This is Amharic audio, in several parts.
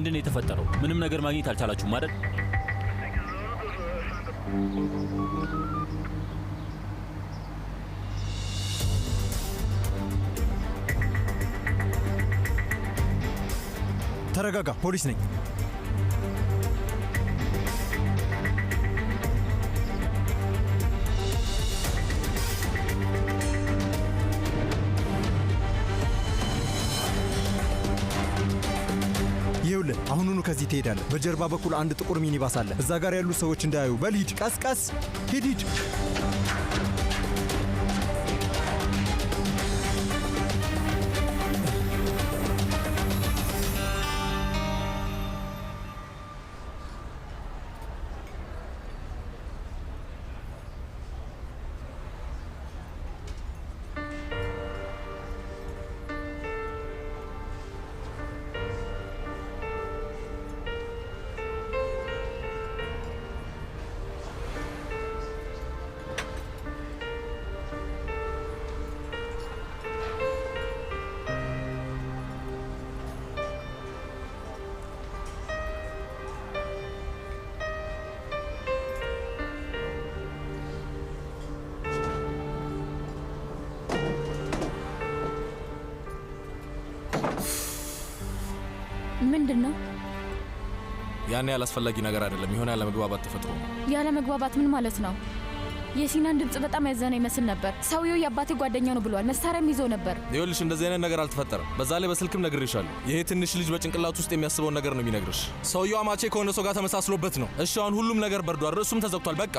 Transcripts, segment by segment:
ምንድነው የተፈጠረው? ምንም ነገር ማግኘት አልቻላችሁም አይደል? ተረጋጋ፣ ፖሊስ ነኝ። ይኸውልህ አሁኑኑ ከዚህ ትሄዳለህ። በጀርባ በኩል አንድ ጥቁር ሚኒባስ አለ። እዛ ጋር ያሉ ሰዎች እንዳያዩ በል ሂድ። ቀስ ቀስ ሂድ ሂድ። ምንድነው? ያኔ ያላስፈላጊ ነገር አይደለም። የሆነ ያለ መግባባት ተፈጥሮ ነው። ያለ መግባባት ምን ማለት ነው? የሲናን ድምጽ በጣም ያዘነ ይመስል ነበር። ሰውየው የአባቴ ጓደኛ ነው ብሏል። መሳሪያም ይዞ ነበር። ይኸውልሽ እንደዚህ አይነት ነገር አልተፈጠረም። በዛ ላይ በስልክም ነግሬሻለሁ። ይሄ ትንሽ ልጅ በጭንቅላት ውስጥ የሚያስበውን ነገር ነው የሚነግርሽ። ሰውየው አማቼ ከሆነ ሰው ጋር ተመሳስሎበት ነው። እሺ አሁን ሁሉም ነገር በርዷል። ርዕሱም ተዘግቷል። በቃ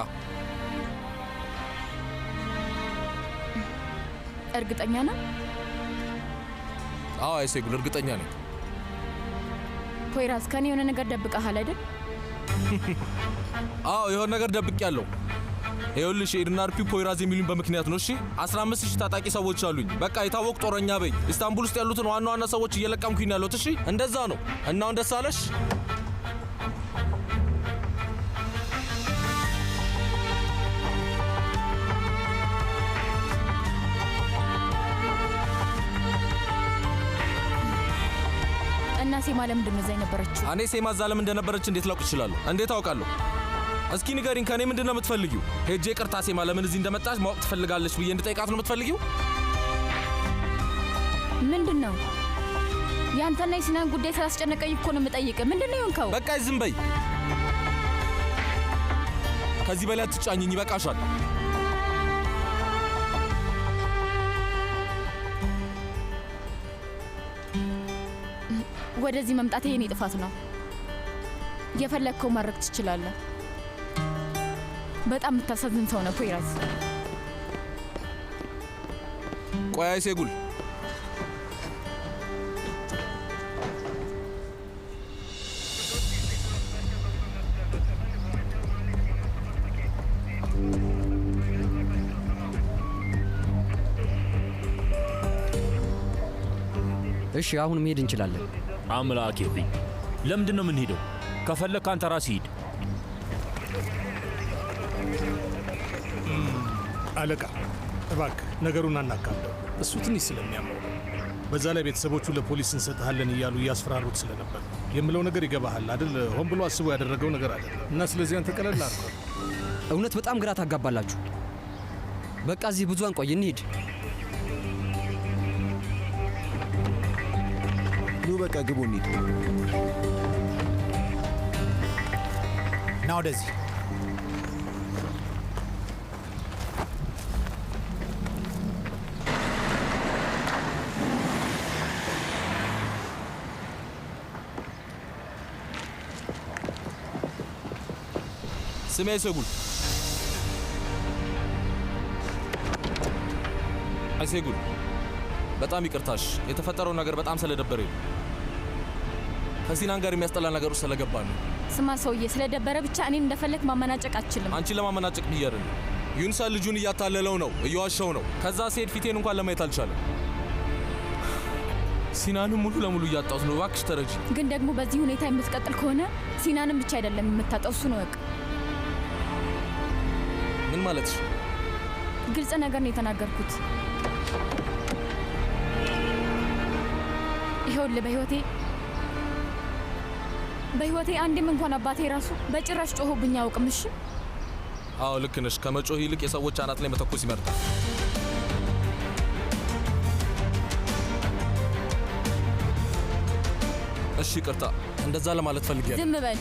እርግጠኛ ነው? አዎ አይሴጉል፣ እርግጠኛ ነኝ። ፖይራዝ ከኔ የሆነ ነገር ደብቀሃል አይደል? አዎ የሆነ ነገር ደብቄያለሁ። ይኸውልሽ ኤድና አርፒው ፖይራዝ የሚሉኝ በምክንያት ነው። እሺ 15000 ታጣቂ ሰዎች አሉኝ። በቃ የታወቁ ጦረኛ በይ። ኢስታንቡል ውስጥ ያሉትን ዋና ዋና ሰዎች እየለቀምኩኝ ነው ያለሁት። እሺ እንደዛ ነው። እና አሁን ደስ አለሽ? እና ሴማ ለምንድን ነው እዛ የነበረችው? እኔ ሴማ እዛ ለምን እንደነበረች እንዴት ላውቅ እችላለሁ? እንዴት አውቃለሁ? እስኪ ንገሪኝ፣ ከኔ ምንድን ነው የምትፈልጊው? ሄጄ ቅርታ ሴማ ለምን እዚህ እንደመጣች ማወቅ ትፈልጋለች ብዬ እንድጠይቃት ነው የምትፈልጊው? ምንድን ነው? ያንተና የሲናን ጉዳይ ስላስጨነቀኝ እኮ ነው የምጠይቅህ። ምንድን ነው የሆንከው? በቃ ዝም በይ። ከዚህ በላይ አትጫኝኝ። ይበቃሻል። ወደዚህ መምጣቴ የኔ ጥፋት ነው። የፈለግከው ማድረግ ትችላለህ። በጣም የምታሳዝን ሰው ነው ፖይራዝ። ቆይ አይሴጉል፣ እሺ አሁን መሄድ እንችላለን። አምላኬ ሆይ ለምንድን ነው የምንሄደው? ከፈለክ አንተ ራስህ ሂድ። አለቃ እባክህ ነገሩን አናካብደው። እሱ ትንሽ ስለሚያመው ነው። በዛ ላይ ቤተሰቦቹ ለፖሊስ እንሰጥሃለን እያሉ እያስፈራሩት ስለነበር የምለው ነገር ይገባሃል አይደል? ሆን ብሎ አስቦ ያደረገው ነገር አይደለም እና ስለዚህ አንተ ቀለል አድርገው። እውነት በጣም ግራ ታጋባላችሁ። በቃ እዚህ ብዙ አንቆይ፣ እንሂድ። ኑ በቃ ግቡ፣ እንሂድ። ና ወደዚህ። ስሜ አይሴጉል። አይሴጉል በጣም ይቅርታሽ። የተፈጠረው ነገር በጣም ስለደበረኝ ነው። ከሲናን ጋር የሚያስጠላ ነገር ውስጥ ስለገባ ነው። ስማ ሰውዬ፣ ስለደበረ ብቻ እኔን እንደፈለክ ማመናጨቅ አትችልም። አንቺን ለማመናጨቅ ብዬ አይደለም። ዩንሳ ልጁን እያታለለው ነው፣ እየዋሸው ነው። ከዛ ሲሄድ ፊቴን እንኳን ለማየት አልቻለም። ሲናንም ሙሉ ለሙሉ እያጣሁት ነው። እባክሽ ተረጂ። ግን ደግሞ በዚህ ሁኔታ የምትቀጥል ከሆነ ሲናንም ብቻ አይደለም የምታጣው፣ እሱን እወቅ። ምን ማለትሽ? ግልጽ ነገር ነው የተናገርኩት። ይኸውልህ በህይወቴ በህይወቴ አንዴም እንኳን አባቴ ራሱ በጭራሽ ጮሆብኝ አያውቅም። እሺ አዎ ልክ ነሽ። ከመጮህ ይልቅ የሰዎች አናት ላይ መተኮስ ይመርጣል። እሺ ይቅርታ፣ እንደዛ ለማለት ፈልጌያለሁ። ዝም በል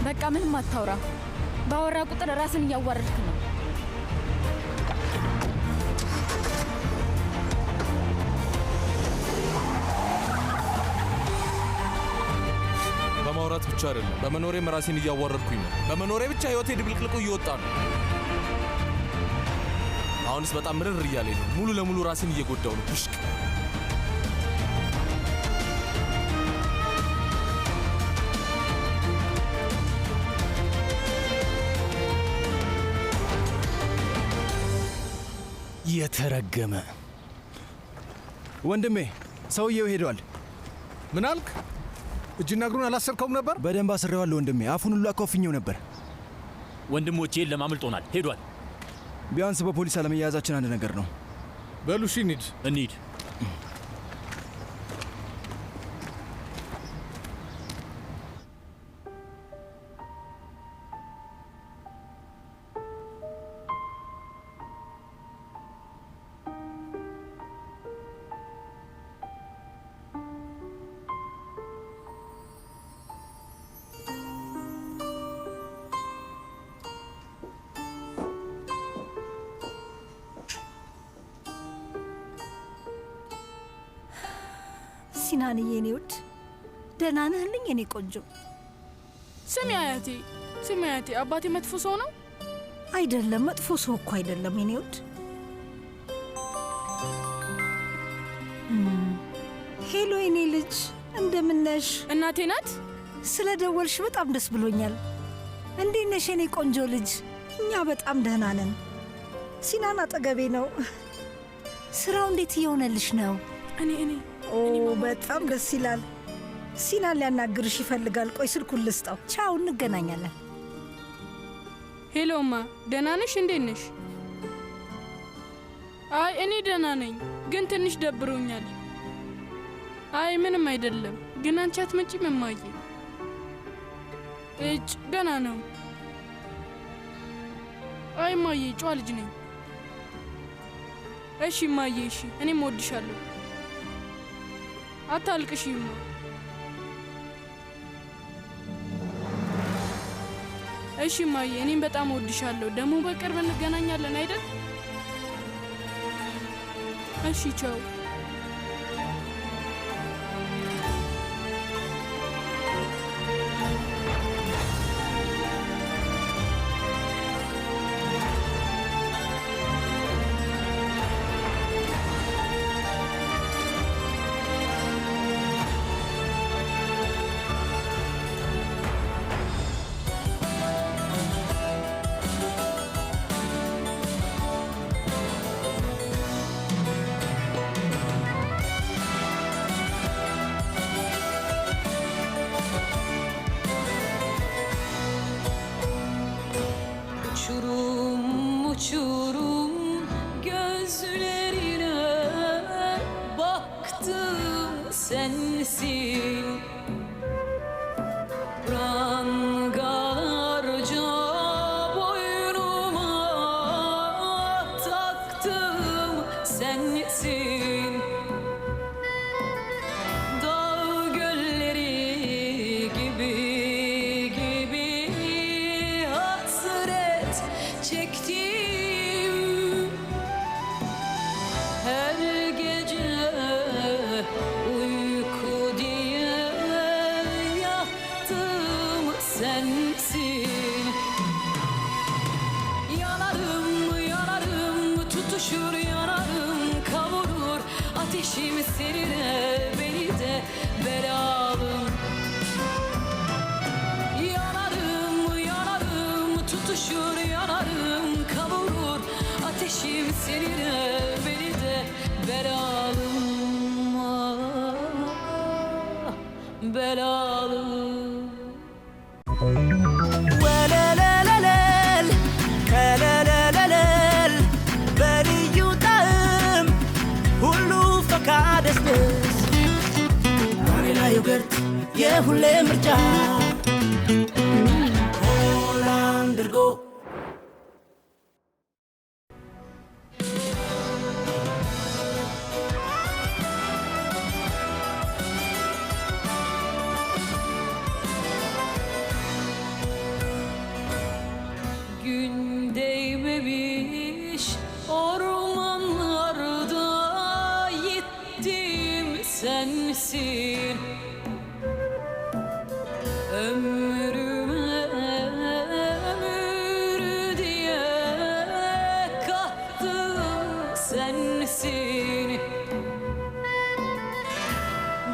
በቃ፣ ምንም አታውራ። ባወራ ቁጥር ራስን እያዋረድክ ነው። በማውራት ብቻ አይደለም፣ በመኖሬም ራሴን እያዋረድኩኝ ነው። በመኖሬ ብቻ ህይወቴ ድብልቅልቁ እየወጣ ነው። አሁንስ በጣም ምርር እያለኝ ነው። ሙሉ ለሙሉ ራሴን እየጎዳው ነው። ብሽቅ የተረገመ ወንድሜ፣ ሰውየው ሄዷል። ምን አልክ? እጅና እግሩን አላሰርከውም ነበር? በደንብ አስሬዋለሁ ወንድሜ። አፉን ሁሉ አኮፍኘው ነበር። ወንድሞቼ የለም፣ አምልጦናል። ሄዷል። ቢያንስ በፖሊስ አለመያዛችን አንድ ነገር ነው። በሉ እሺ፣ እንሂድ። ሲናንዬ የኔ ውድ ደህና ነህልኝ? የኔ ቆንጆ። ስሚ አያቴ፣ አባቴ መጥፎ ሰው ነው? አይደለም፣ መጥፎ ሰው እኮ አይደለም የኔ ውድ። ሄሎ የኔ ልጅ፣ እንደምነሽ? እናቴ ናት። ስለ ደወልሽ በጣም ደስ ብሎኛል። እንዴት ነሽ የኔ ቆንጆ ልጅ? እኛ በጣም ደህና ነን። ሲናን አጠገቤ ነው። ስራው እንዴት እየሆነልሽ ነው? እኔ በጣም ደስ ይላል። ሲናን ሊያናግርሽ ይፈልጋል። ቆይ ስልኩን ልስጠው። ቻው፣ እንገናኛለን። ሄሎማ፣ ደህና ነሽ? እንዴት ነሽ? አይ እኔ ደህና ነኝ፣ ግን ትንሽ ደብሮኛል። አይ ምንም አይደለም፣ ግን አንቺ አትመጪም እማዬ? ደህና ነው። አይ እማዬ፣ ጨዋ ልጅ ነኝ። እሺ እማዬ፣ እሺ፣ እኔም እወድሻለሁ። አታልቅሽማ። እሺ እማዬ፣ እኔም በጣም እወድሻለሁ። ደግሞ በቅርብ እንገናኛለን አይደል? እሺ ቻው። Uçurum gözlerine baktım sensin. Prangalarca boynuma taktım sensin. Dağ gölleri gibi hasret çektim. Her gece uyku diye yattım sensin. Yanarım tutuşur yanarım kavurur ateşim seninle beni de belalım. Yanarım tutuşur yanarım kavurur ateşim seninle beni de belalım, belalım. ወለለለለል ከለለለለል በልዩ ጣዕም ሁሉ ፈካ ደስደስ ባሬላ ዮገርት ሁሌ ምርጫ ሆላንድ እርጎ Gün değmemiş ormanlarda gittim sensin ömrüme ömür diye kattım sensin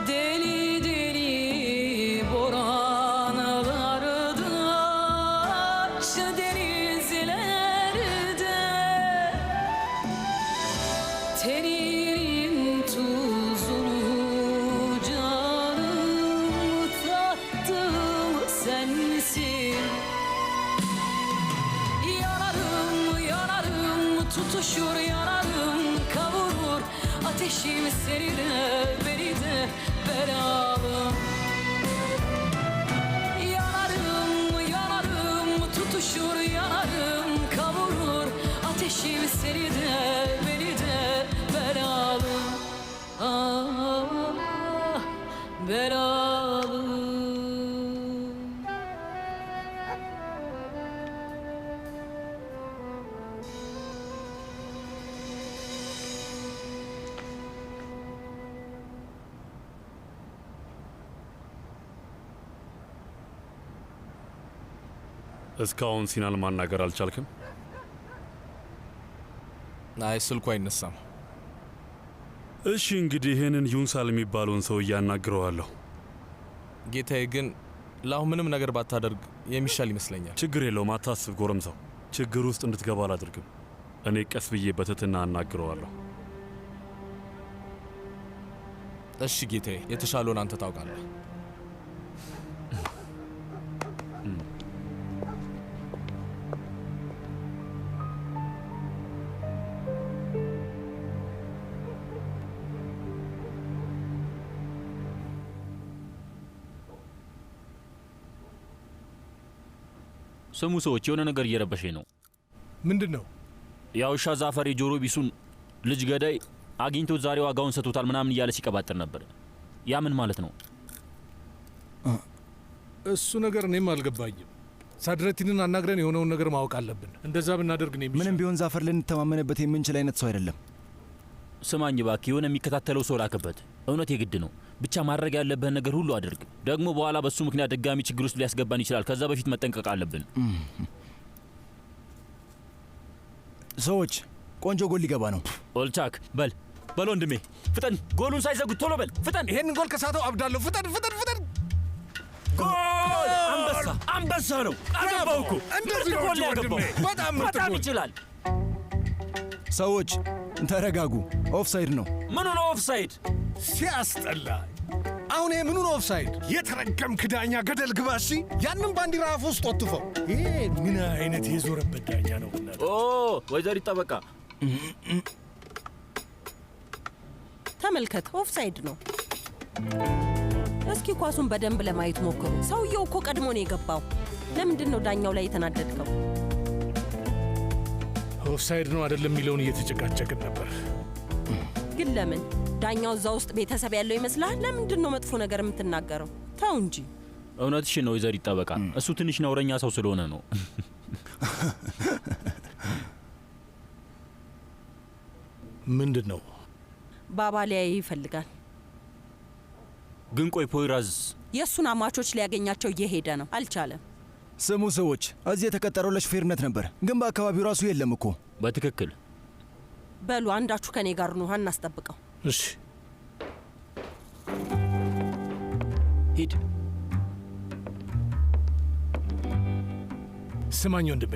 deli deli boranlarda aç denizlerde tenin tuzunu canım tattım sensin yanarım yanarım tutuşur yanarım kavurur ateşim seni de beni de belalım yanarım yanarım tutuşur yanarım kavurur ateşim seni de beni de belalım ah belalım. እስካሁን ሲናን ማናገር አልቻልክም? አይ ስልኩ አይነሳም። እሺ እንግዲህ ይህንን ዩንሳል የሚባለውን ሰው እያናግረዋለሁ። ጌታዬ ግን ለአሁን ምንም ነገር ባታደርግ የሚሻል ይመስለኛል። ችግር የለውም አታስብ ጎረምሳው። ችግር ውስጥ እንድትገባ አላደርግም። እኔ ቀስ ብዬ በትህትና አናግረዋለሁ። እሺ ጌታዬ፣ የተሻለውን አንተ ታውቃለህ። ስሙ ሰዎች፣ የሆነ ነገር እየረበሸኝ ነው። ምንድን ነው? ያው ሻ ዛፈር የጆሮ ቢሱን ልጅ ገዳይ አግኝቶት ዛሬ ዋጋውን ሰጥቶታል ምናምን እያለ ሲቀባጥር ነበር። ያ ምን ማለት ነው? እሱ ነገር እኔም አልገባኝም። ሳድረቲንን አናግረን የሆነውን ነገር ማወቅ አለብን። እንደዛ ብናደርግ ነው ምንም ቢሆን ዛፈር ልንተማመንበት የምንችል አይነት ሰው አይደለም። ስማኝ እባክህ፣ የሆነ የሚከታተለው ሰው ላክበት። እውነት የግድ ነው። ብቻ ማድረግ ያለብህን ነገር ሁሉ አድርግ። ደግሞ በኋላ በሱ ምክንያት ድጋሚ ችግር ውስጥ ሊያስገባን ይችላል። ከዛ በፊት መጠንቀቅ አለብን። ሰዎች፣ ቆንጆ ጎል ሊገባ ነው። ኦልቻክ በል በል ወንድሜ፣ ፍጠን! ጎሉን ሳይዘጉት ቶሎ በል ፍጠን! ይሄንን ጎል ከሳተው አብዳለሁ። ፍጠን ፍጠን ፍጠን! ጎል! አንበሳ አንበሳ ነው። አገባው እኮ እንደዚህ ጎል ያገባው በጣም ምርጥ ጎል ይችላል። ሰዎች ተረጋጉ። ኦፍሳይድ ነው። ምኑ ነው ኦፍሳይድ? ሲያስጠላ! አሁን ይሄ ምኑ ነው ኦፍሳይድ? የተረገምክ ዳኛ ገደል ግባ። እሺ፣ ያንን ባንዲራ አፍ ውስጥ ወጥፈው። ይሄ ምን አይነት የዞረበት ዳኛ ነው? ኦ ወይዘሪት ጠበቃ ተመልከት፣ ኦፍሳይድ ነው። እስኪ ኳሱን በደንብ ለማየት ሞክሩ። ሰውየው እኮ ቀድሞ ነው የገባው። ለምንድን ነው ዳኛው ላይ የተናደድከው? ኦፍሳይድ ነው አይደለም የሚለውን እየተጨቃጨቅን ነበር። ግን ለምን? ዳኛው እዛ ውስጥ ቤተሰብ ያለው ይመስላል? ለምንድን ነው መጥፎ ነገር የምትናገረው? ተው እንጂ። እውነትሽን ነው ወይዘሪት ጠበቃ። እሱ ትንሽ ነውረኛ ሰው ስለሆነ ነው። ምንድን ነው? ባባ ሊያይ ይፈልጋል። ግን ቆይ ፖይራዝ የእሱን አማቾች ሊያገኛቸው እየሄደ ነው። አልቻለም። ስሙ ሰዎች፣ እዚህ የተቀጠረው ለሹፌርነት ነበር፣ ግን በአካባቢው ራሱ የለም እኮ። በትክክል። በሉ አንዳችሁ ከኔ ጋር ነው፣ እናስጠብቀው። እሺ ሂድ። ስማኝ ወንድሜ፣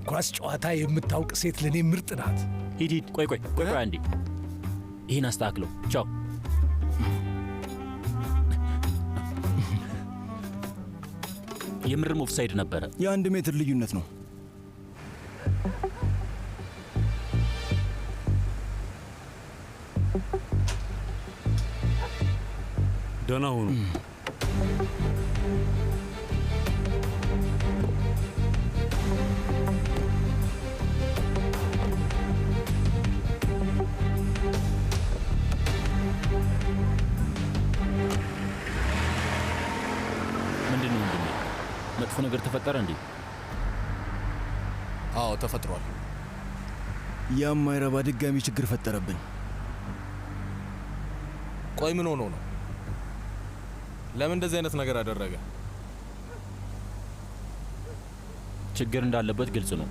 ኳስ ጨዋታ የምታውቅ ሴት ለእኔ ምርጥ ናት። ሂድ ሂድ። ቆይ ቆይ ቆይ ቆይ አንዴ፣ ይህን አስተካክለው። ቻው። የምርም ኦፍሳይድ ነበረ። የ1 ሜትር ልዩነት ነው። ደህና ሁኑ። ነገር ተፈጠረ እንዴ? አዎ ተፈጥሯል። የማይረባ ድጋሚ ችግር ፈጠረብን። ቆይ ምን ሆኖ ነው? ለምን እንደዚህ አይነት ነገር አደረገ? ችግር እንዳለበት ግልጽ ነው።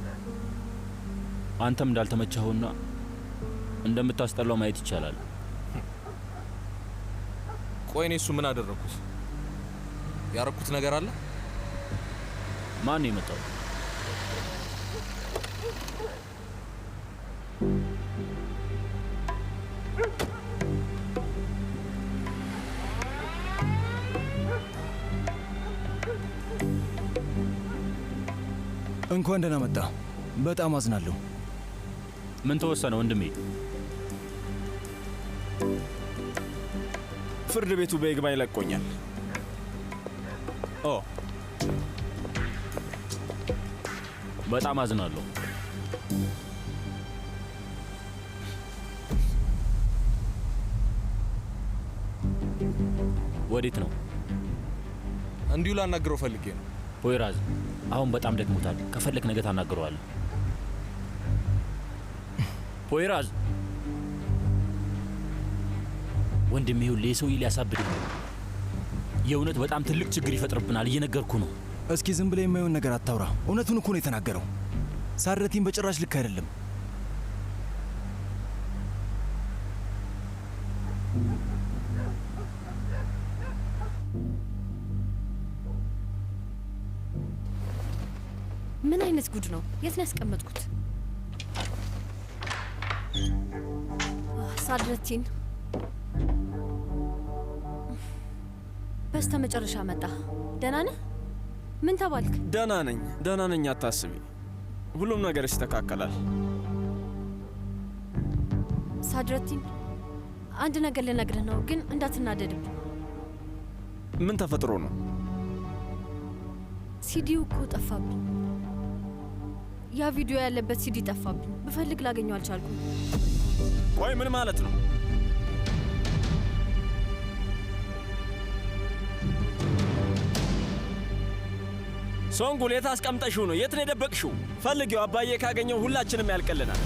አንተም እንዳልተመቸኸውና እንደምታስጠላው ማየት ይቻላል። ቆይ እኔ እሱ ምን አደረኩት? ያረኩት ነገር አለ? ማን ነው የመጣው? እንኳን ደህና መጣ። በጣም አዝናለሁ። ምን ተወሰነ ወንድሜ? ፍርድ ቤቱ በይግባኝ ለቆኛል። ኦ በጣም አዝናለሁ። ወዴት ነው? እንዲሁ ላናግረው ፈልጌ ነው። ፖይራዝ አሁን በጣም ደክሞታል። ከፈለክ ነገ ታናግረዋለህ። ፖይራዝ ወንድሜ ይኸውልህ የሰውዬ ሊያሳብድ ነው። የእውነት በጣም ትልቅ ችግር ይፈጥርብናል። እየነገርኩ ነው። እስኪ ዝም ብለህ የማይሆን ነገር አታውራ። እውነቱን እኮ ነው የተናገረው። ሳድረቲን በጭራሽ ልክ አይደለም። ምን አይነት ጉድ ነው? የት ነው ያስቀመጥኩት? ሳድረቲን በስተ መጨረሻ መጣ። ደህና ነህ? ምን ተባልክ? ደህና ነኝ፣ አታስቢ። ሁሉም ነገር ይስተካከላል። ሳድረቲን አንድ ነገር ልነግርህ ነው፣ ግን እንዳትናደድብኝ። ምን ተፈጥሮ ነው? ሲዲው እኮ ጠፋብኝ። ያ ቪዲዮ ያለበት ሲዲ ጠፋብኝ። ብፈልግ ላገኘው አልቻልኩም። ቆይ ምን ማለት ነው? ሶንጉል የት አስቀምጠሽው ነው? የት ነው የደበቅሽው? ፈልጊው። አባዬ ካገኘው ሁላችንም ያልቅልናል።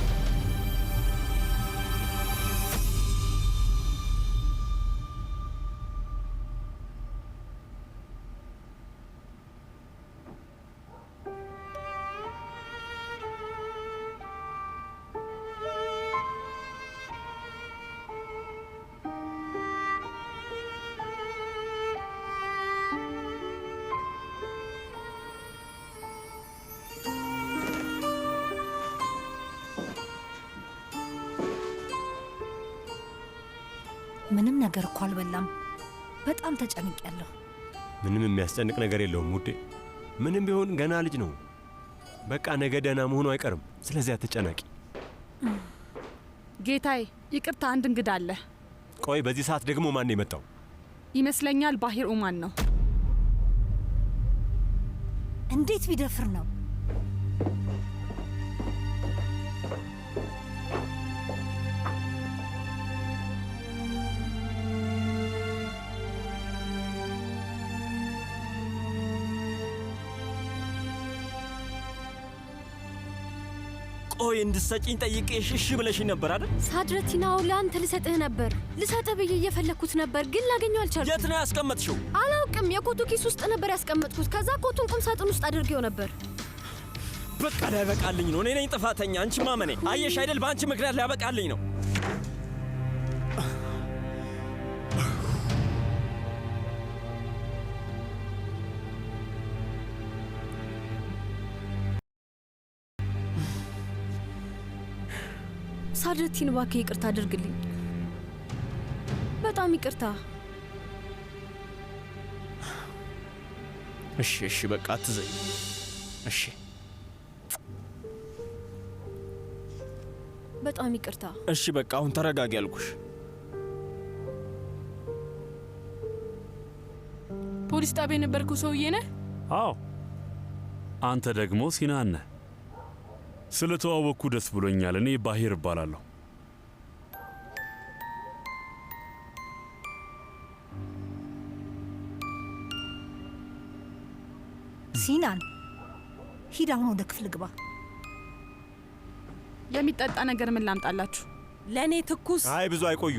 ምንም ነገር እኮ አልበላም። በጣም ተጨንቄያለሁ። ምንም የሚያስጨንቅ ነገር የለውም ውዴ። ምንም ቢሆን ገና ልጅ ነው። በቃ ነገ ደህና መሆኑ አይቀርም። ስለዚህ አትጨነቂ። ጌታዬ፣ ይቅርታ፣ አንድ እንግዳ አለ። ቆይ በዚህ ሰዓት ደግሞ ማን ነው የመጣው? ይመስለኛል ባሂር ኡማን ነው። እንዴት ቢደፍር ነው? ቆይ እንድትሰጪኝ ጠይቄሽ እሺ ብለሽኝ ነበር አይደል? ሳድረቲናው ለአንተ ልሰጥህ ነበር። ልሰጥህ ብዬ እየፈለግኩት ነበር፣ ግን ላገኘው አልቻልኩም። የት ነው ያስቀመጥሽው? አላውቅም። የኮቱ ኪስ ውስጥ ነበር ያስቀመጥኩት። ከዛ ኮቱን ቁም ሳጥን ውስጥ አድርጌው ነበር። በቃ ላይበቃልኝ ነው። እኔ ነኝ ጥፋተኛ። አንቺ ማመኔ አየሽ አይደል? በአንቺ ምክንያት ላይበቃልኝ ነው። ሳድረቲን እባክህ ይቅርታ አድርግልኝ። በጣም ይቅርታ። እሺ፣ በቃ አትዘኝ። እሺ፣ በጣም ይቅርታ። እሺ፣ በቃ አሁን ተረጋጊ ያልኩሽ። ፖሊስ ጣቢያ የነበርኩ ሰውዬ ነህ? አዎ። አንተ ደግሞ ሲናን ነህ። ስለተዋወቅኩ ደስ ብሎኛል። እኔ ባሂር እባላለሁ። ሲናን ሂድ፣ አሁን ወደ ክፍል ግባ። የሚጠጣ ነገር ምን ላምጣላችሁ? ለእኔ ትኩስ። አይ ብዙ አይቆዩ።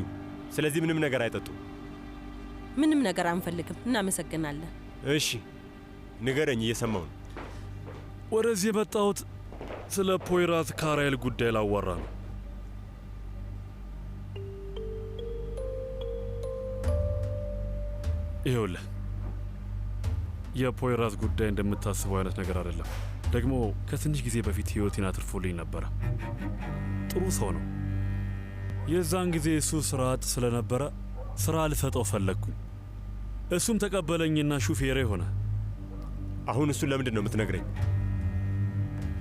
ስለዚህ ምንም ነገር አይጠጡ። ምንም ነገር አንፈልግም። እናመሰግናለን። እሺ ንገረኝ፣ እየሰማው ነው። ወደዚህ የመጣሁት ስለ ፖይራዝ ካራይል ጉዳይ ላዋራ ነው። ይኸውልህ የፖይራዝ ጉዳይ እንደምታስበው አይነት ነገር አይደለም። ደግሞ ከትንሽ ጊዜ በፊት ሕይወቴን አትርፎልኝ ነበረ። ጥሩ ሰው ነው። የዛን ጊዜ እሱ ስራ አጥ ስለነበረ ስራ ልሰጠው ፈለግኩኝ። እሱም ተቀበለኝና ሹፌሬ ሆነ። አሁን እሱን ለምንድን ነው የምትነግረኝ?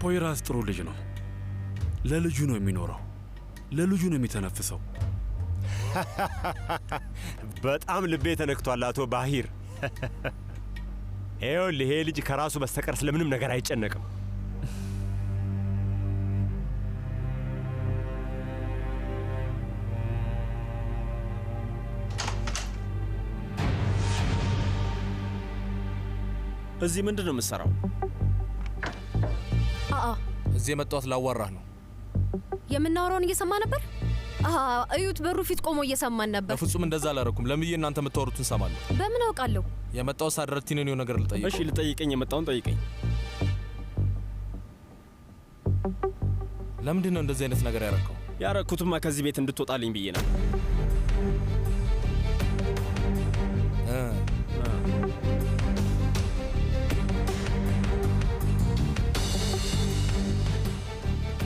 ፖይራዝ ጥሩ ልጅ ነው። ለልጁ ነው የሚኖረው፣ ለልጁ ነው የሚተነፍሰው። በጣም ልቤ ተነክቷል አቶ ባሂር። ይኸውልህ ይሄ ልጅ ከራሱ በስተቀር ስለምንም ነገር አይጨነቅም። እዚህ ምንድን ነው የምትሰራው? እዚህ የመጣሁት ላዋራህ ነው። የምናወራውን እየሰማ ነበር። እዩት፣ በሩ ፊት ቆሞ እየሰማን ነበር። በፍጹም እንደዛ አላረኩም። ለምዬ እናንተ የምታወሩትን ሰማለሁ። በምን አውቃለሁ? የመጣው ሳድረቲንን የሆነ ነገር ልጠይቅ። እሺ ልጠይቀኝ፣ የመጣውን ጠይቀኝ። ለምንድን ነው እንደዚህ አይነት ነገር ያረከው? ያረኩትማ ከዚህ ቤት እንድትወጣልኝ ብዬ ነው።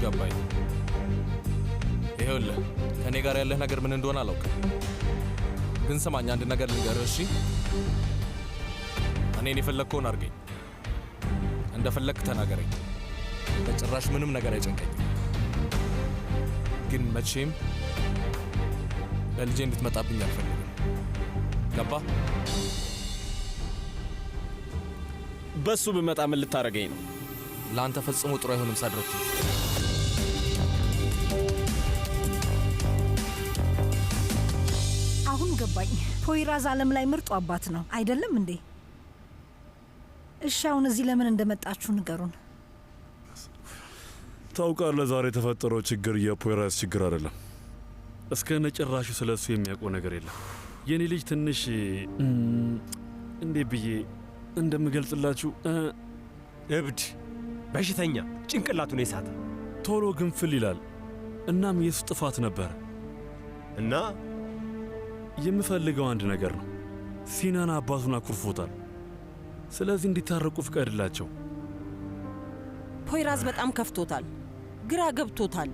ገባኝ። ይኸውልህ ከእኔ ጋር ያለህ ነገር ምን እንደሆነ አላውቅም፣ ግን ስማኝ፣ አንድ ነገር ልንገርህ እሺ? እኔን የፈለግከውን አድርገኝ፣ እንደፈለግክ ተናገረኝ። በጭራሽ ምንም ነገር አይጨንቀኝም፣ ግን መቼም ለልጄ እንድትመጣብኝ አልፈልግም። ገባ? በሱ ብመጣ ምን ልታረገኝ ነው? ለአንተ ፈጽሞ ጥሩ አይሆንም ሳድረቲ። አሁን ገባኝ። ፖይራዝ ዓለም ላይ ምርጡ አባት ነው አይደለም እንዴ? እሺ አሁን እዚህ ለምን እንደመጣችሁ ንገሩን። ታውቃለህ፣ ዛሬ የተፈጠረው ችግር የፖይራዝ ችግር አይደለም። እስከ ነጭራሹ ስለ እሱ የሚያውቀው ነገር የለም። የኔ ልጅ ትንሽ እንዴ ብዬ እንደምገልጽላችሁ እብድ፣ በሽተኛ፣ ጭንቅላቱን የሳተ ቶሎ ግንፍል ይላል። እናም የሱ ጥፋት ነበር እና የምፈልገው አንድ ነገር ነው። ሲናን አባቱን አኩርፎታል። ስለዚህ እንዲታረቁ ፍቀድላቸው። ፖይራዝ በጣም ከፍቶታል፣ ግራ ገብቶታል።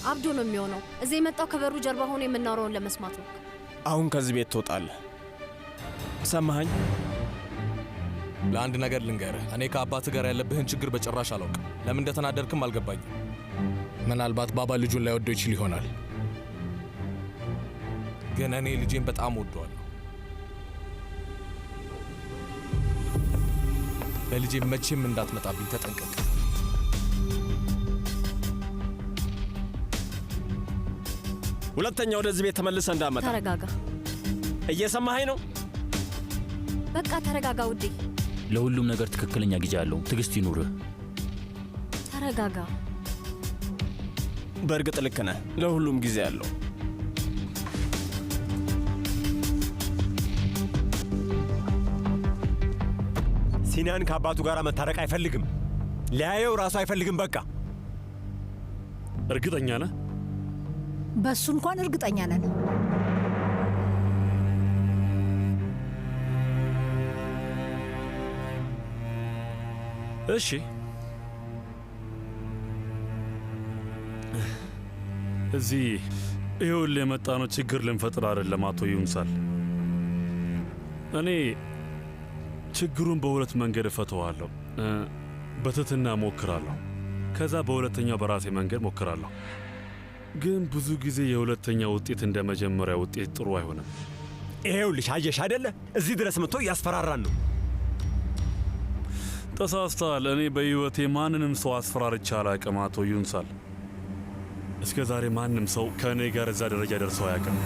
አብዶ ነው የሚሆነው። እዚህ የመጣው ከበሩ ጀርባ ሆኖ የምናወራውን ለመስማት ነው። አሁን ከዚህ ቤት ትወጣለህ። ሰማኸኝ? ለአንድ ነገር ልንገርህ፣ እኔ ከአባት ጋር ያለብህን ችግር በጭራሽ አላውቅም። ለምን እንደተናደርክም አልገባኝም። ምናልባት ባባ ልጁን ላይወደው ይችል ይሆናል፣ ግን እኔ ልጄን በጣም ወደዋለሁ። በልጄ መቼም እንዳትመጣብኝ ተጠንቀቅ። ሁለተኛ ወደዚህ ቤት ተመልሰ እንዳመጣ። ተረጋጋ። እየሰማኸኝ ነው? በቃ ተረጋጋ ውዴ። ለሁሉም ነገር ትክክለኛ ጊዜ አለው። ትዕግስት ይኑርህ። ተረጋጋ። በእርግጥ ልክ ነህ። ለሁሉም ጊዜ አለው። ሲናን ከአባቱ ጋር መታረቅ አይፈልግም። ሊያየው ራሱ አይፈልግም። በቃ እርግጠኛ ነህ? በሱ እንኳን እርግጠኛ ነን። እሺ፣ እዚህ ይኸውልህ የመጣነው ችግር ልንፈጥር አይደለም አቶ ዩምሳል። እኔ ችግሩን በሁለት መንገድ እፈተዋለሁ። በትህትና ሞክራለሁ፣ ከዛ በሁለተኛው በራሴ መንገድ ሞክራለሁ። ግን ብዙ ጊዜ የሁለተኛ ውጤት እንደ መጀመሪያ ውጤት ጥሩ አይሆንም። ይሄውልሽ፣ አየሽ አይደለ? እዚህ ድረስ መጥቶ እያስፈራራን ነው። ተሳስተሃል። እኔ በሕይወቴ ማንንም ሰው አስፈራርቼ አላውቅም አቶ ዩንሳል። እስከ ዛሬ ማንም ሰው ከእኔ ጋር እዛ ደረጃ ደርሰው አያውቅም።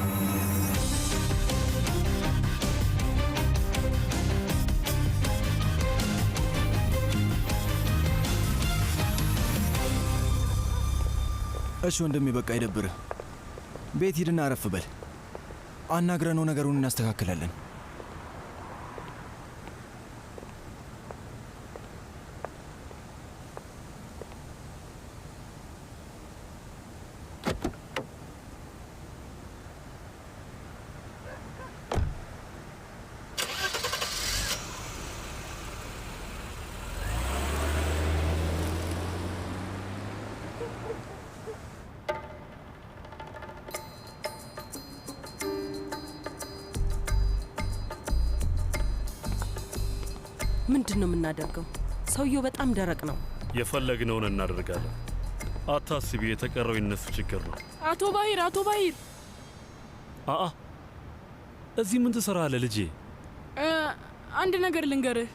እሺ ወንድሜ፣ በቃ አይደብርህ። ቤት ሂድና አረፍ በል። አናግረነው ነገሩን እናስተካክላለን። ምንድን ነው የምናደርገው? ሰውየው በጣም ደረቅ ነው። የፈለግነውን እናደርጋለን። አታስቢ፣ የተቀረው የነሱ ችግር ነው። አቶ ባሂር፣ አቶ ባሂር! አአ እዚህ ምን ትሰራለህ ልጄ? አንድ ነገር ልንገርህ።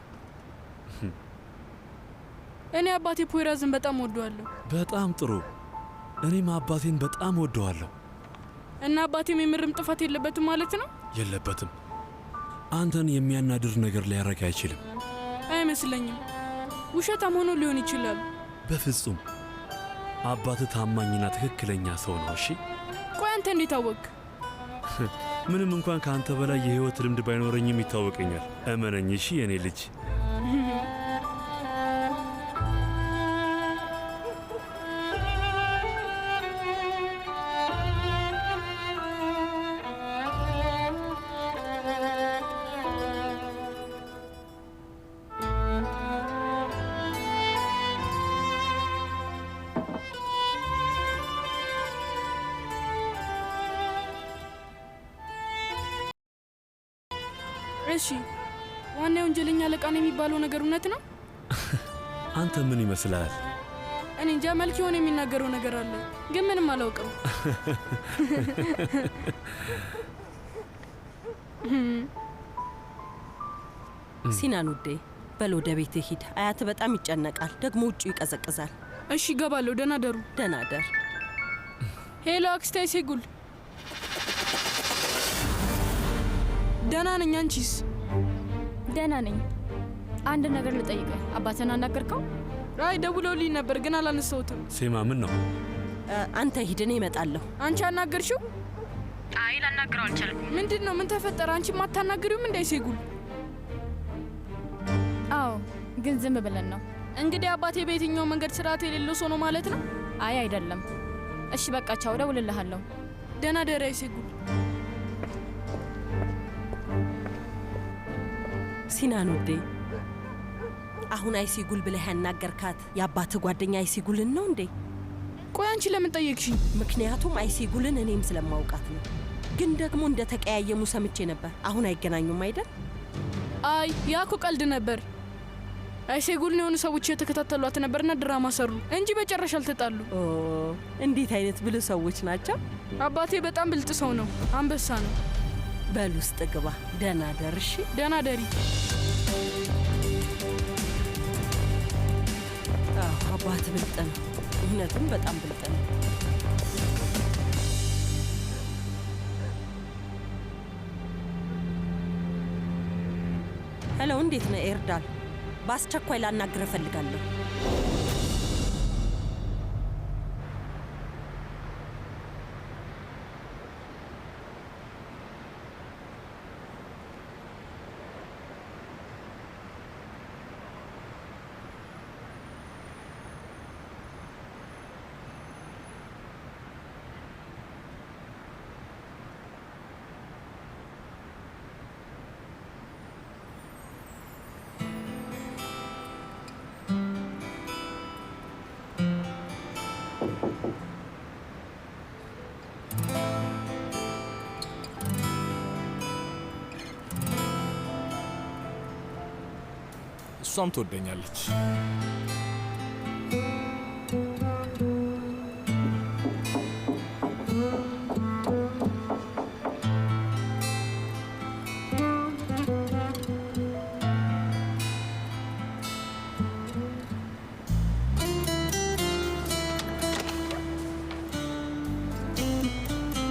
እኔ አባቴ ፖይራዝን በጣም ወደዋለሁ። በጣም ጥሩ። እኔም አባቴን በጣም ወደዋለሁ። እና አባቴም የምርም ጥፋት የለበትም ማለት ነው? የለበትም። አንተን የሚያናድር ነገር ሊያረግ አይችልም። አይመስለኝም። ውሸታም ሆኖ ሊሆን ይችላል። በፍጹም አባትህ ታማኝና ትክክለኛ ሰው ነው። እሺ፣ ቆይ አንተ እንዴት አወቅ? ምንም እንኳን ከአንተ በላይ የህይወት ልምድ ባይኖረኝም ይታወቀኛል። እመነኝ። እሺ የኔ ልጅ። እሺ፣ ዋና የወንጀለኛ አለቃ ነው የሚባለው ነገር እውነት ነው? አንተ ምን ይመስላል? እኔ እንጃ። መልክ የሆነ የሚናገረው ነገር አለ፣ ግን ምንም አላውቅም። ሲናን ውዴ፣ በል ወደ ቤት ሂድ። አያት በጣም ይጨነቃል፣ ደግሞ ውጭ ይቀዘቅዛል። እሺ፣ እገባለሁ። ደህና ደሩ። ደህና ደር። ሄሎ አክስቴ ሴጉል። ደህና ነኝ። አንቺስ? ደህና ነኝ። አንድ ነገር ልጠይቅህ። አባትን አናገርከው? አይ ደውለውልኝ ነበር ግን አላነሳሁትም። ሴማ ምን ነው? አንተ ሂድ፣ እኔ እመጣለሁ። አንቺ አናገርሽው? አይ ላናግረው አልቻልኩም። ምንድን ነው? ምን ተፈጠረ? አንቺ ማታናግሪውም እንዳይ ሴጉል? አዎ ግን ዝም ብለን ነው። እንግዲህ አባቴ በየትኛው መንገድ ስርዓት የሌለው ሰው ነው ማለት ነው? አይ አይደለም። እሺ በቃ ቻው፣ እደውልልሃለሁ። ደህና ደሪ ሴጉል። ሲናን ውዴ፣ አሁን አይሲጉል ብለህ ያናገርካት የአባትህ ጓደኛ አይሲጉልን ነው እንዴ? ቆይ አንቺ ለምን ጠየቅሽኝ? ምክንያቱም አይሲጉልን እኔም ስለማውቃት ነው። ግን ደግሞ እንደተቀያየሙ ሰምቼ ነበር። አሁን አይገናኙም አይደል? አይ ያ እኮ ቀልድ ነበር። አይሲጉልን የሆኑ ሰዎች የተከታተሏት ነበርና ድራማ ሰሩ እንጂ በጨረሻ አልተጣሉ። እንዴት አይነት ብልህ ሰዎች ናቸው! አባቴ በጣም ብልጥ ሰው ነው፣ አንበሳ ነው። በል ውስጥ ግባ። ደህና ደር። እሺ፣ ደህና ደሪ። አባት ብልጥ ነው፣ እውነትም በጣም ብልጥ ነው። ሄሎ፣ እንዴት ነህ ኤርዳል? በአስቸኳይ ላናግርህ እፈልጋለሁ። እሷም ትወደኛለች።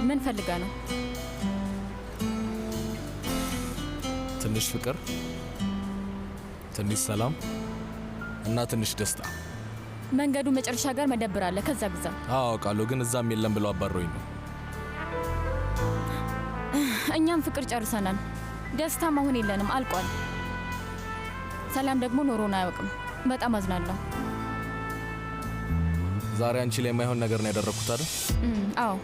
ምን ፈልጋ ነው? ትንሽ ፍቅር፣ ትንሽ ሰላም እና ትንሽ ደስታ። መንገዱ መጨረሻ ጋር መደብር አለ። ከዛ ግዛ። አውቃለሁ፣ ግን እዛም የለም ብለው አባረውኝ ነው። እኛም ፍቅር ጨርሰናል። ደስታ መሆን የለንም፣ አልቋል። ሰላም ደግሞ ኖሮን አያውቅም። በጣም አዝናለሁ። ዛሬ አንቺ ላይ የማይሆን ነገር ነው ያደረኩት አይደል? አዎ።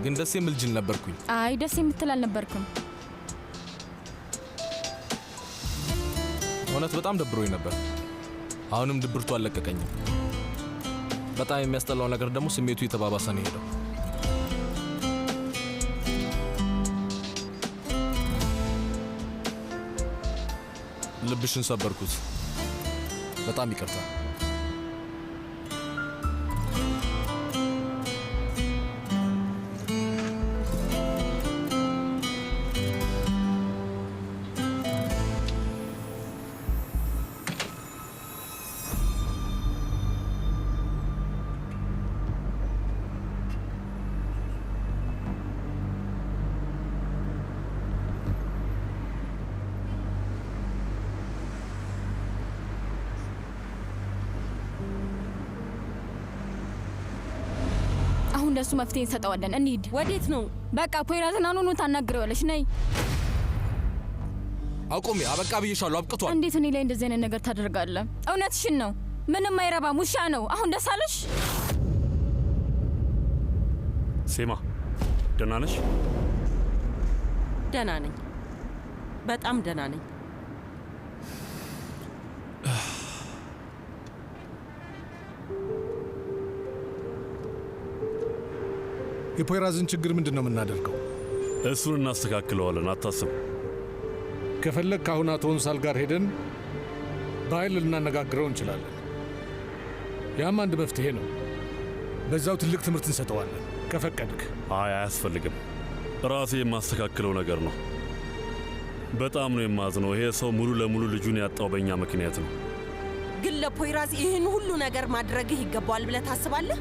ግን ደስ የምል ጅል ነበርኩኝ። አይ ደስ የምትል አልነበርክም። እውነት በጣም ደብሮኝ ነበር። አሁንም ድብርቱ አልለቀቀኝም። በጣም የሚያስጠላው ነገር ደግሞ ስሜቱ የተባባሰ ነው የሄደው። ልብሽን ሰበርኩት። በጣም ይቅርታ። አሁን ለሱ መፍትሄ እንሰጠዋለን። እንሂድ። ወዴት ነው? በቃ ፖይራዝን አሁኑኑ ታናግረዋለሽ። ነይ። አቁሚ። አበቃ ብዬሻለሁ። አብቅቷል። እንዴት እኔ ላይ እንደዚህ አይነት ነገር ታደርጋለህ? እውነትሽን ነው። ምንም አይረባም። ውሻ ነው። አሁን ደስ አለሽ? ሴማ ደህና ነሽ? ደህና ነኝ። በጣም ደህና ነኝ። የፖይራዝን ችግር ምንድን ነው የምናደርገው? እሱን እናስተካክለዋለን፣ አታስብ። ከፈለግ ከአሁን አቶ ወንሳል ጋር ሄደን በኃይል ልናነጋግረው እንችላለን። ያም አንድ መፍትሄ ነው። በዛው ትልቅ ትምህርት እንሰጠዋለን ከፈቀድክ። አይ አያስፈልግም። ራሴ የማስተካክለው ነገር ነው። በጣም ነው የማዝነው። ይሄ ሰው ሙሉ ለሙሉ ልጁን ያጣው በእኛ ምክንያት ነው። ግን ለፖይራዝ ይህን ሁሉ ነገር ማድረግህ ይገባዋል ብለህ ታስባለህ?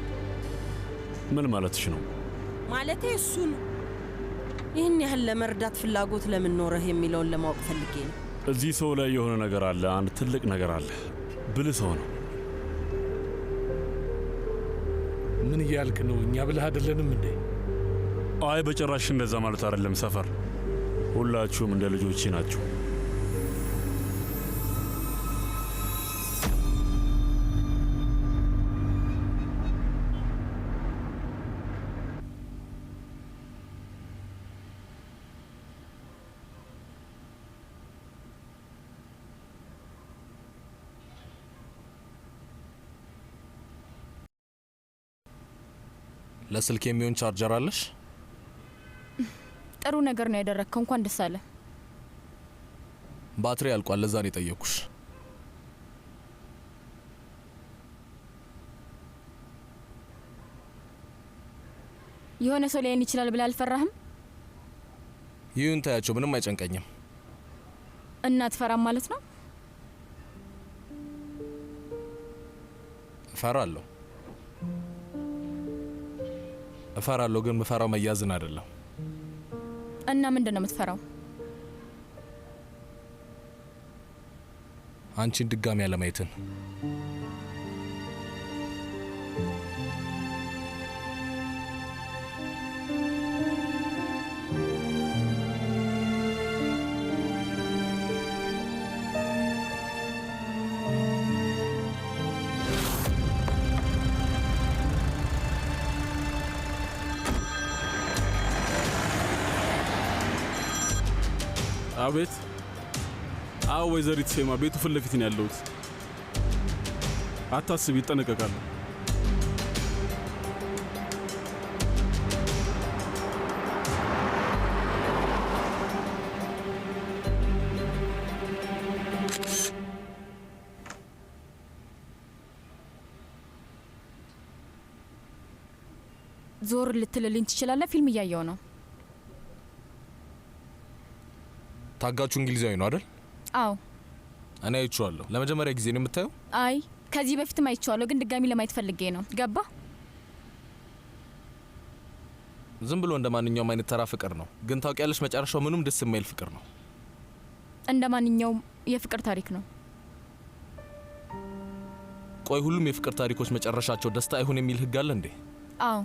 ምን ማለትሽ ነው? ማለቴ እሱን ይህን ያህል ለመርዳት ፍላጎት ለምን ኖረህ የሚለውን ለማወቅ ፈልጌ ነው። እዚህ ሰው ላይ የሆነ ነገር አለ። አንድ ትልቅ ነገር አለ። ብልህ ሰው ነው። ምን እያልክ ነው? እኛ ብልህ አይደለንም እንዴ? አይ በጭራሽ እንደዛ ማለት አይደለም። ሰፈር ሁላችሁም እንደ ልጆቼ ናችሁ። ለስልክ የሚሆን ቻርጀር አለሽ? ጥሩ ነገር ነው ያደረግከው። እንኳን ደስ አለ። ባትሪ አልቋል። ለዛ ነው የጠየኩሽ። የሆነ ሰው ሊያየን ይችላል ብለህ አልፈራህም? ይሁን ታያቸው፣ ምንም አይጨንቀኝም። እና ትፈራም ማለት ነው? እፈራለሁ እፈራለሁ፣ ግን ምፈራው መያዝን አይደለም። እና ምንድን ነው የምትፈራው? አንቺን ድጋሚ ያለማየትን። አቤት። አዎ ወይዘሪት ሴማ፣ ቤቱ ፊት ለፊት ነው ያለሁት። አታስቢ፣ ይጠነቀቃሉ። ዞር ልትልልኝ ትችላለህ? ፊልም እያየው ነው። ታጋቹ እንግሊዛዊ ነው አይደል? አዎ። እኔ አይቼዋለሁ። ለመጀመሪያ ጊዜ ነው የምታየው? አይ ከዚህ በፊትም አይቼዋለሁ፣ ግን ድጋሚ ለማየት ፈልጌ ነው። ገባ? ዝም ብሎ እንደ ማንኛውም አይነት ተራ ፍቅር ነው። ግን ታውቂያለሽ፣ መጨረሻው ምንም ደስ የማይል ፍቅር ነው። እንደ ማንኛውም የፍቅር ታሪክ ነው። ቆይ ሁሉም የፍቅር ታሪኮች መጨረሻቸው ደስታ አይሁን የሚል ህግ አለ እንዴ? አዎ፣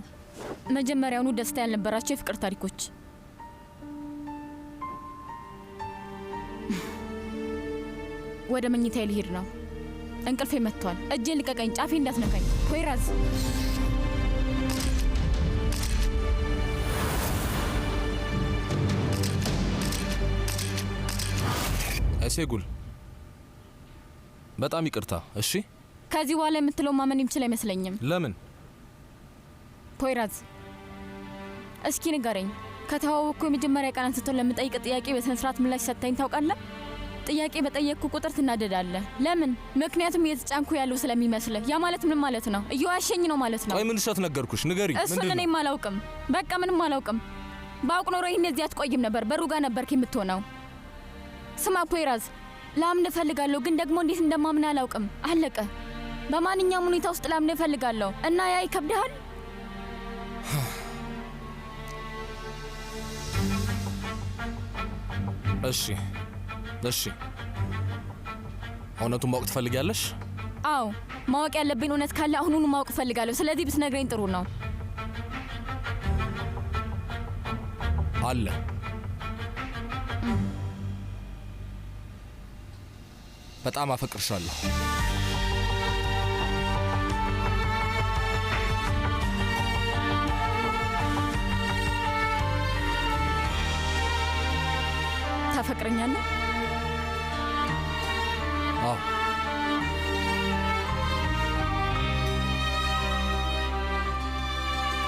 መጀመሪያውኑ ደስታ ያልነበራቸው የፍቅር ታሪኮች። ወደ መኝታዬ ልሄድ ነው። እንቅልፌ መጥቷል። እጄን ልቀቀኝ፣ ጫፌ እንዳትነካኝ። ፖይራዝ አይሴጉል በጣም ይቅርታ። እሺ፣ ከዚህ በኋላ የምትለው ማመን የምችል አይመስለኝም። ለምን? ፖይራዝ እስኪ ንገረኝ፣ ከተዋወቅኩ የመጀመሪያ ቀን አንስቶ ለምጠይቅ ጥያቄ በስነ ስርዓት ምላሽ ሰጥተኸኝ ታውቃለህ? ጥያቄ በጠየቅኩ ቁጥር ትናደዳለህ። ለምን? ምክንያቱም እየተጫንኩ ያለው ስለሚመስልህ። ያ ማለት ምን ማለት ነው? እየዋሸኝ ነው ማለት ነው? ቆይ ምን ውሸት ነገርኩሽ? ንገሪኝ። እሱን እኔም አላውቅም። በቃ ምንም አላውቅም። ባውቅ ኖሮ ይህን እዚህ አትቆይም ነበር። በሩ ጋር ነበርክ የምትሆነው። ስማ ፖይራዝ፣ ላምን እፈልጋለሁ፣ ግን ደግሞ እንዴት እንደማምን አላውቅም። አለቀ። በማንኛውም ሁኔታ ውስጥ ላምን እፈልጋለሁ እና ያ ይከብድሃል? እሺ እሺ፣ እውነቱን ማወቅ ትፈልጊያለሽ? አዎ፣ ማወቅ ያለብኝ እውነት ካለ አሁኑኑ ማወቅ እፈልጋለሁ። ስለዚህ ብትነግረኝ ጥሩ ነው። አለ። በጣም አፈቅርሻለሁ። ታፈቅረኛለህ? አዎ።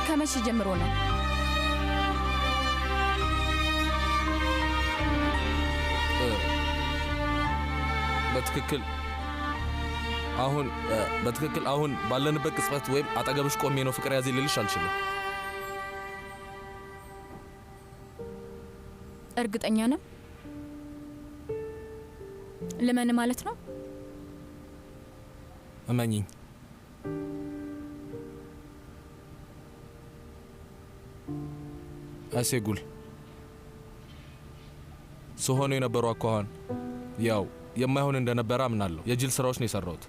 ከመቼ ጀምሮ ነው? በትክክል አሁን ባለንበት ቅጽበት ወይም አጠገብሽ ቆሜ ነው ፍቅር ያዘኝ ልልሽ አልችልም። እርግጠኛ ነው? ልመን ማለት ነው? እመኚኝ። አይሴጉል ስሆነው የነበረው አኳኋን ያው የማይሆን እንደነበረ አምናለሁ። የጅል ስራዎች ነው የሰራሁት።